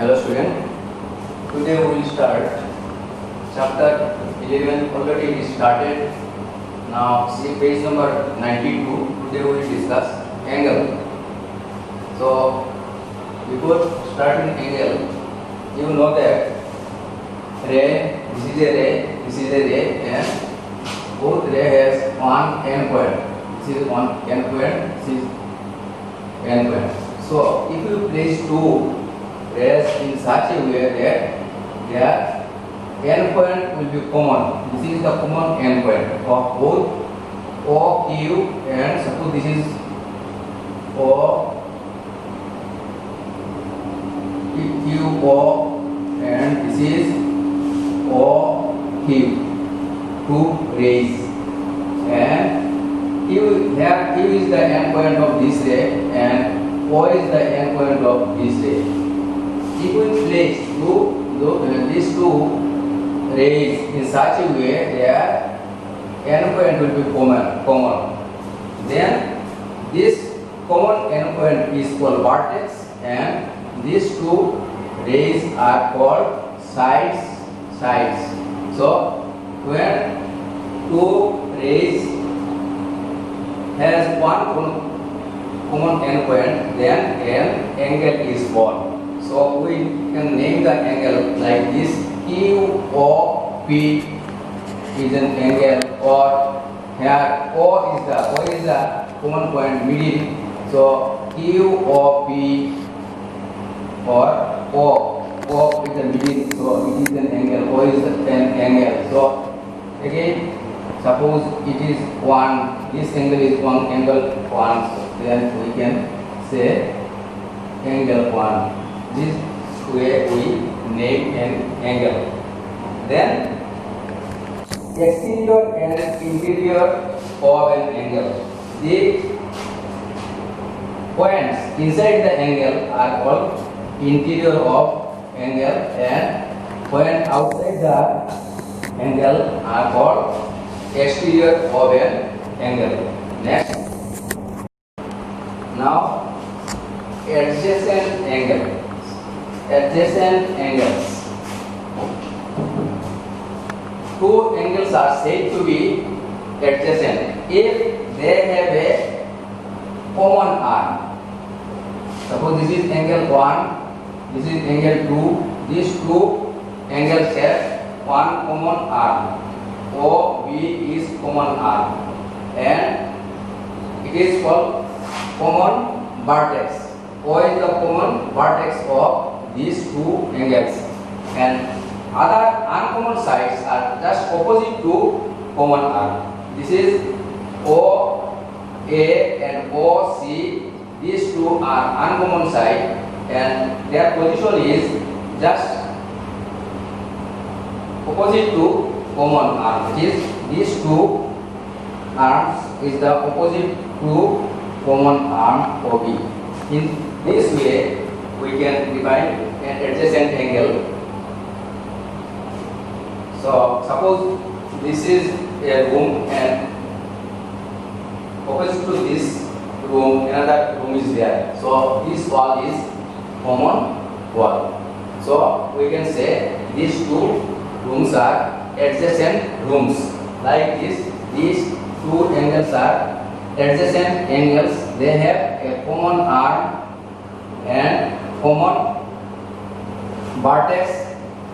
Hello student, today we will start chapter 11. Already it is started. Now see page number 92. Today we will discuss angle. So before starting angle, you know that ray, this is a ray, this is a ray, and both ray has one endpoint. This is one endpoint, this is endpoint. So if you place two rays in such a way that their endpoint will be common. This is the common endpoint of both O, Q, and suppose this is O, Q, O, and this is O, Q, two rays, and Q, here Q is the endpoint of this ray and O is the endpoint of this ray. If we place these two rays in such a way their endpoint will be common. Then this common endpoint is called vertex, and these two rays are called sides. So when two rays has one common endpoint, then an angle is formed. So we can name the angle like this. QOP is an angle, or here O is the common point middle. So QOP or O is the middle. So it is an angle. O is an angle. So again, suppose it is one. This angle is one angle one. So then we can say angle one. This way we name an angle. Then exterior and interior of an angle. The points inside the angle are called interior of angle, and points outside the angle are called exterior of an angle. Next, now adjacent angle. Adjacent angles. Two angles are said to be adjacent if they have a common arm. Suppose this is angle 1, this is angle 2. These two angles have one common arm. OB is common arm, and it is called common vertex. O is the common vertex of these two angles, and other uncommon sides are just opposite to common arm. This is OA and OC. These two are uncommon side, and their position is just opposite to common arm. Which is these two arms is the opposite to common arm OB. In this way we can define an adjacent angle. So suppose this is a room, and opposite to this room another room is there. So this wall is common wall. So we can say these two rooms are adjacent rooms. Like this, these two angles are adjacent angles. They have a common arm and common vertex,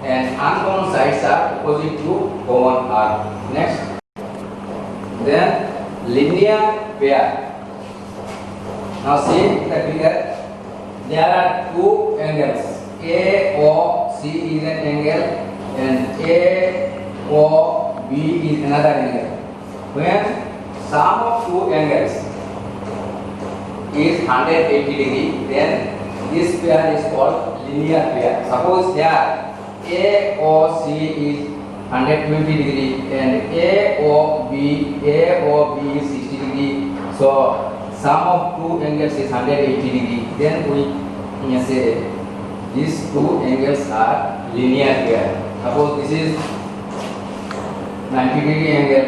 and uncommon sides are opposite to common arm. Next, then linear pair. Now see the figure. There are two angles. AOC is an angle and AOB is another angle. When sum of two angles is 180 degree, then this pair is called linear pair. Suppose here AOC is 120 degree and AOB is 60 degree. So sum of two angles is 180 degree. Then we can say these two angles are linear pair. Suppose this is 90 degree angle,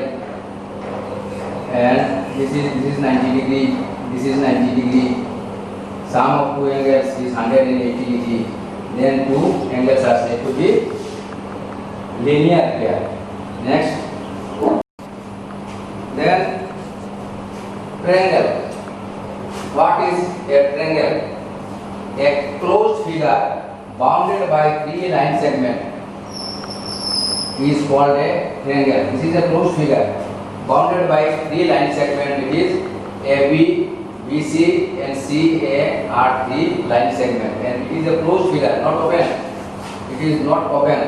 and this is 90 degree. This is 90 degree. Sum of two angles is 180 degree. then two angles are said to be linear pair. Next, then triangle. What is a triangle? A closed figure bounded by three line segments is called a triangle. This is a closed figure bounded by three line segments. It is AB, BC and CA are three line segments, and it is a closed figure, not open. It is not open.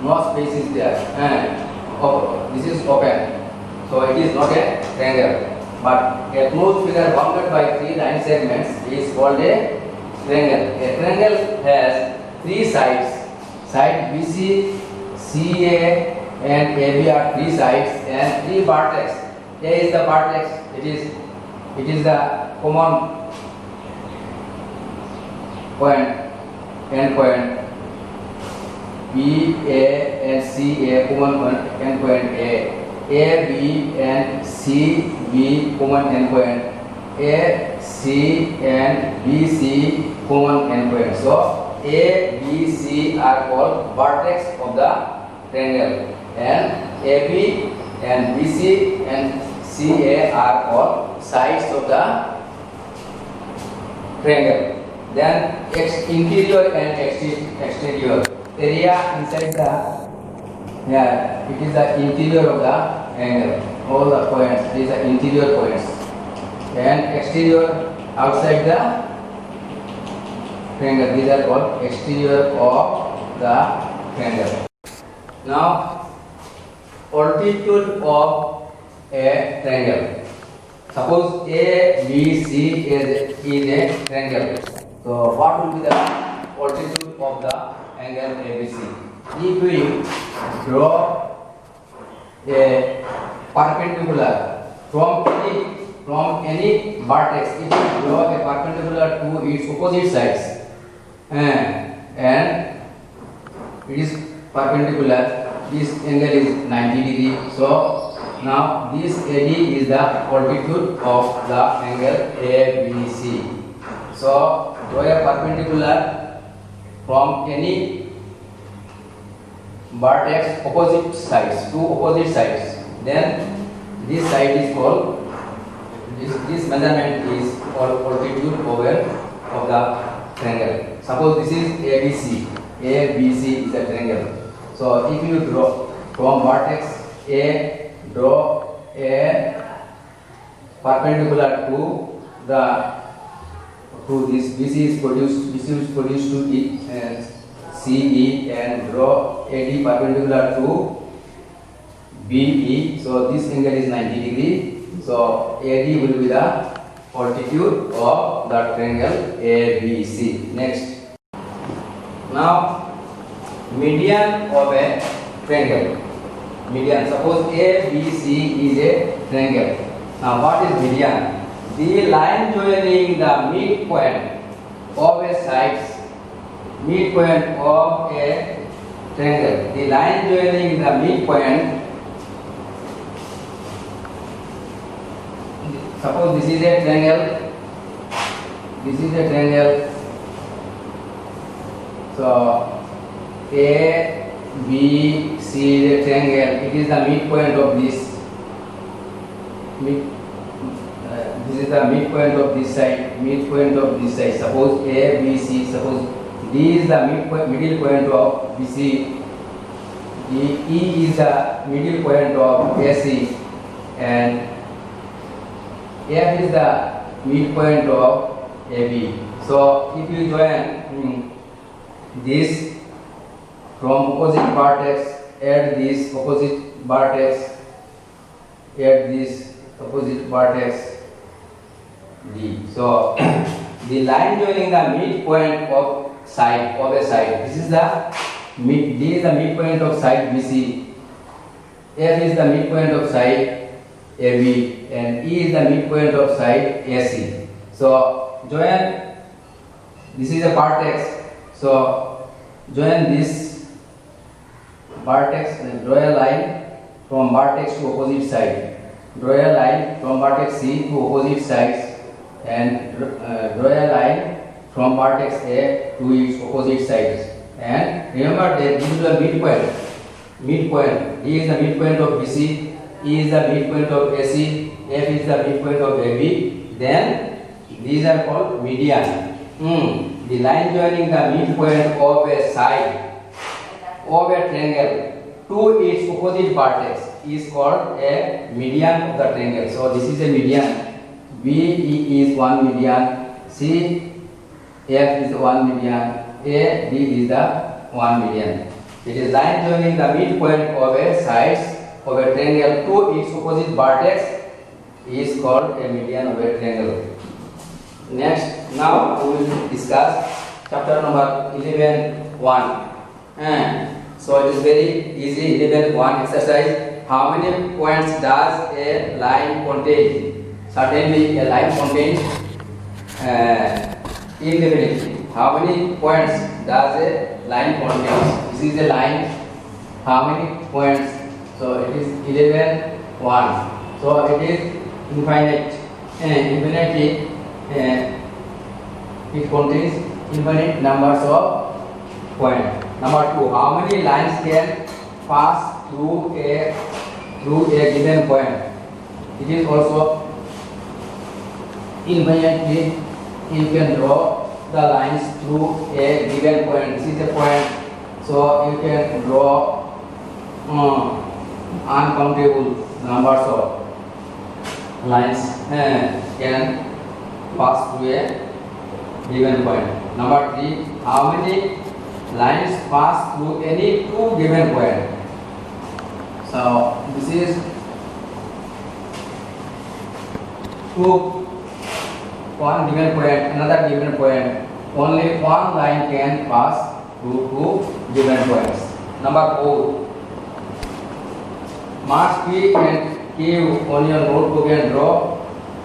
No space is there. This is open, so it is not a triangle. But a closed figure bounded by three line segments is called a triangle. A triangle has three sides. Side BC, CA and AB are three sides and three vertex. A is the vertex. It is the common point, end point. B, A and C, A common point, end point A. A, B and C, B common end point. A, C and B, C common end point. So A, B, C are called vertex of the triangle, and AB and BC and CA are called sides of the triangle. Then interior and exterior. Area inside the it is the interior of the angle. All the points, these are interior points, and exterior outside the triangle. These are called exterior of the triangle. Now, altitude of a triangle. Suppose A, B, C is a triangle. So, what will be the altitude of the angle ABC? If we draw a perpendicular from any vertex, if we draw a perpendicular to its opposite sides, and it is perpendicular, this angle is 90 degree. So now this AD is the altitude of the angle ABC. So draw a perpendicular from any vertex opposite sides, two opposite sides. Then this side is called, this measurement is called altitude over of the triangle. Suppose this is ABC. ABC is a triangle. So if you draw from vertex A, draw a perpendicular to this BC is produced to CE, and draw AD perpendicular to BE. So this angle is 90 degree. So AD will be the altitude of the triangle ABC. Next. Now, median of a triangle. Median. Suppose ABC is a triangle. Now, what is median? The line joining the midpoint of a sides, midpoint of a triangle. The line joining the midpoint. Suppose this is a triangle. This is a triangle. So A, B, C is a triangle. It is the midpoint of this. This is the midpoint of this side. Midpoint of this side. Suppose A, B, C. Suppose D is the middle point of BC. E is the middle point of AC, and F is the midpoint of AB. So if you join this from opposite vertex, add this opposite vertex, add this opposite vertex D. So the line joining the midpoint of side of a side. This is the D is the midpoint of side BC. F is the midpoint of side AB, and E is the midpoint of side AC. So join. This is a vertex. So join this vertex and draw a line from vertex to opposite side. Draw a line from vertex C to opposite sides, and draw a line from vertex A to its opposite sides. And remember that this is the midpoint. Midpoint. D is the midpoint of BC, E is the midpoint of AC, F is the midpoint of AB. Then these are called median. The line joining the midpoint of a side of a triangle to its opposite vertex is called a median of the triangle. So this is a median. BE is one median, C F is one median, A D is the one median. It is line joining the midpoint of a sides of a triangle to its opposite vertex is called a median of a triangle. Next, now we will discuss chapter number 11.1. So it is very easy. 11.1 exercise. How many points does a line contain? Certainly, a line contains indefinitely. How many points does a line contain? This is a line. How many points? So it is 11.1. So it is infinite. Infinitely. It contains infinite numbers of points. Number 2. How many lines can pass through a given point? It is also infinitely. You can draw the lines through a given point. This is a point. So you can draw uncountable numbers of lines can pass through a given point. Number 3. How many lines pass through any two given point? So this is one given point, another given point. Only one line can pass through two given points. Number 4. Mark P and Q on your notebook and draw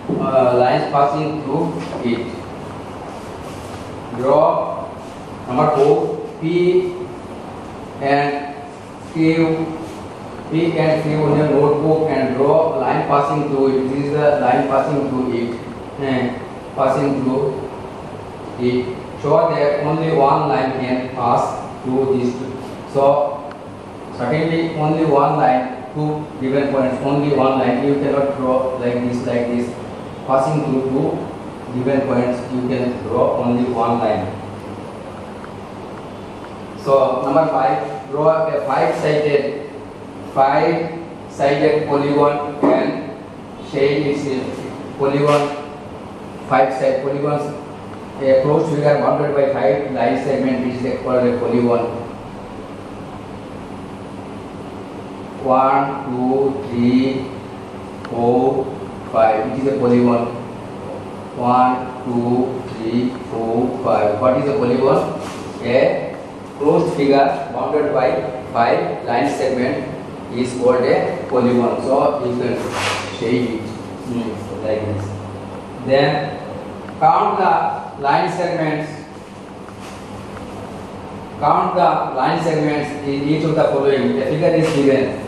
lines passing through it. Draw. Number 4. P and Q on your notebook and draw line passing through it. This is the line passing through it. Passing through it. Show that only one line can pass through these two. So certainly only one line, two given points, only one line. You cannot draw like this. Passing through two given points, you can draw only one line. So number 5, draw a five-sided polygon and shade its polygon. 5-sided polygons. A closed figure bounded by 5 line segments is called a polygon. 1, 2, 3, 4, 5. It is a polygon. 1, 2, 3, 4, 5. What is a polygon? A closed figure bounded by 5 line segment is called a polygon. So you can shade it like this. Then count the line segments. Count the line segments in each of the following. A figure is given.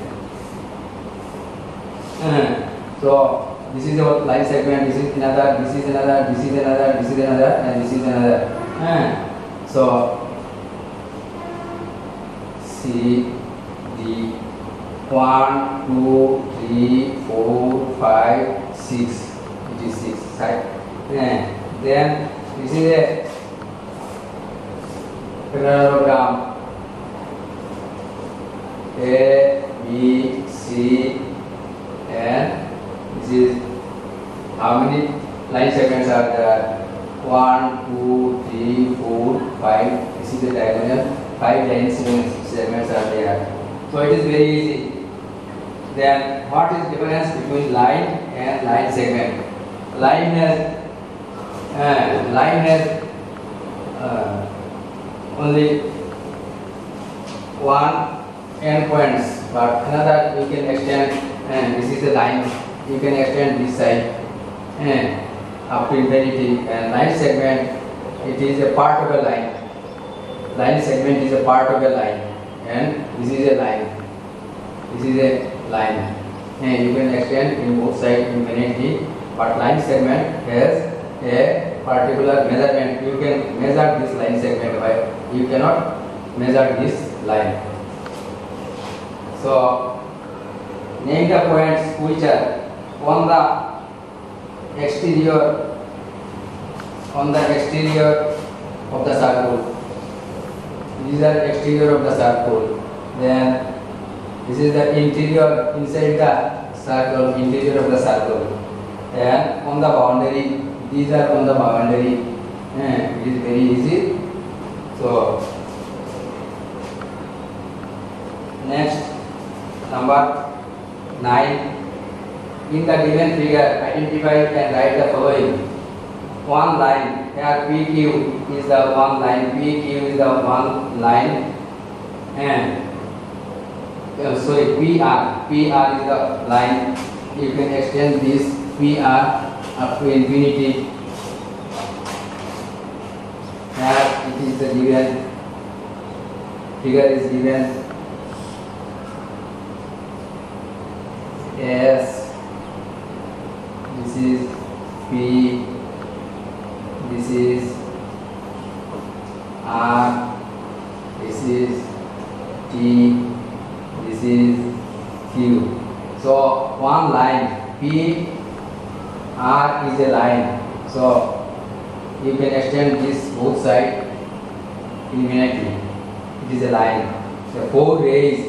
So this is your line segment. This is another. This is another. This is another. This is another. And this is another. So C, D, 1, 2, 3, 4, 5, 6. It is 6, right? Then this is a parallelogram. A, B, C, and this is how many line segments are there? 1, 2, 3, 4, 5. This is the diagonal. 5 line segments are there. So it is very easy. Then what is the difference between line and line segment? Line has only one endpoints, but another you can extend, and this is the line. You can extend this side up to infinity. And line segment, it is a part of a line. Line segment is a part of a line, and this is a line. This is a line, and you can extend in both sides infinity. But line segment has a particular measurement. You can measure this line segment by you cannot measure this line. So name the points which are on the exterior of the circle. These are exterior of the circle. Then this is the interior inside the circle, interior of the circle. And on the boundary, these are on the boundary. It is very easy. So next, number 9. In the given figure, identify and write the following. One line, here PQ is the one line, PQ is the one line, and PR is the line. You can extend this PR up to infinity. Here it is the given figure is given S. This is P. This is R. This is T. This is Q. So one line P R is a line. So you can extend this both sides infinitely. It is a line. So 4 rays.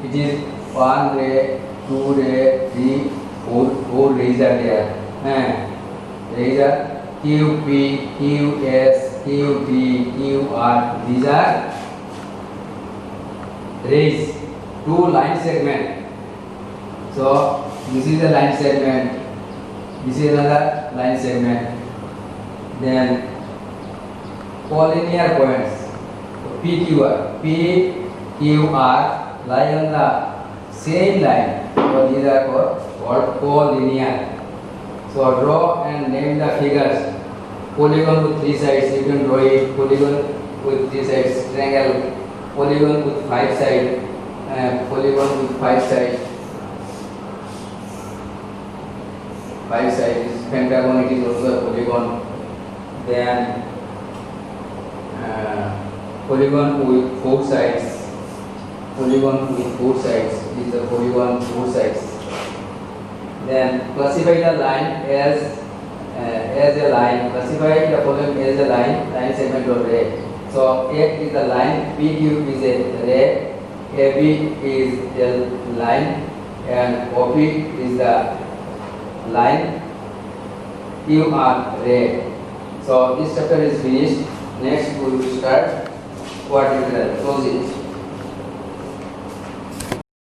It is 1 ray, 2 ray, 3, 4 rays are there. Rays are QP, QS, QT, QR. These are rays. 2 line segment. So this is a line segment. This is another line segment. Then collinear points. PQR, PQR lie on the same line. So these are called collinear. So draw and name the figures. Polygon with 3 sides, you can draw it. Polygon with 3 sides, triangle. Polygon with 5 sides, polygon with 5 sides. 5 sides. Pentagon, it is also a polygon. Then polygon with 4 sides. Polygon with 4 sides is a polygon 4 sides. Then classify the line as a line. Classify the following as a line segment of ray. So A is the line, PQ is a ray, AB is a line, and OP is the line, QR ray. So this chapter is finished. Next we will start quadrilateral. Close it.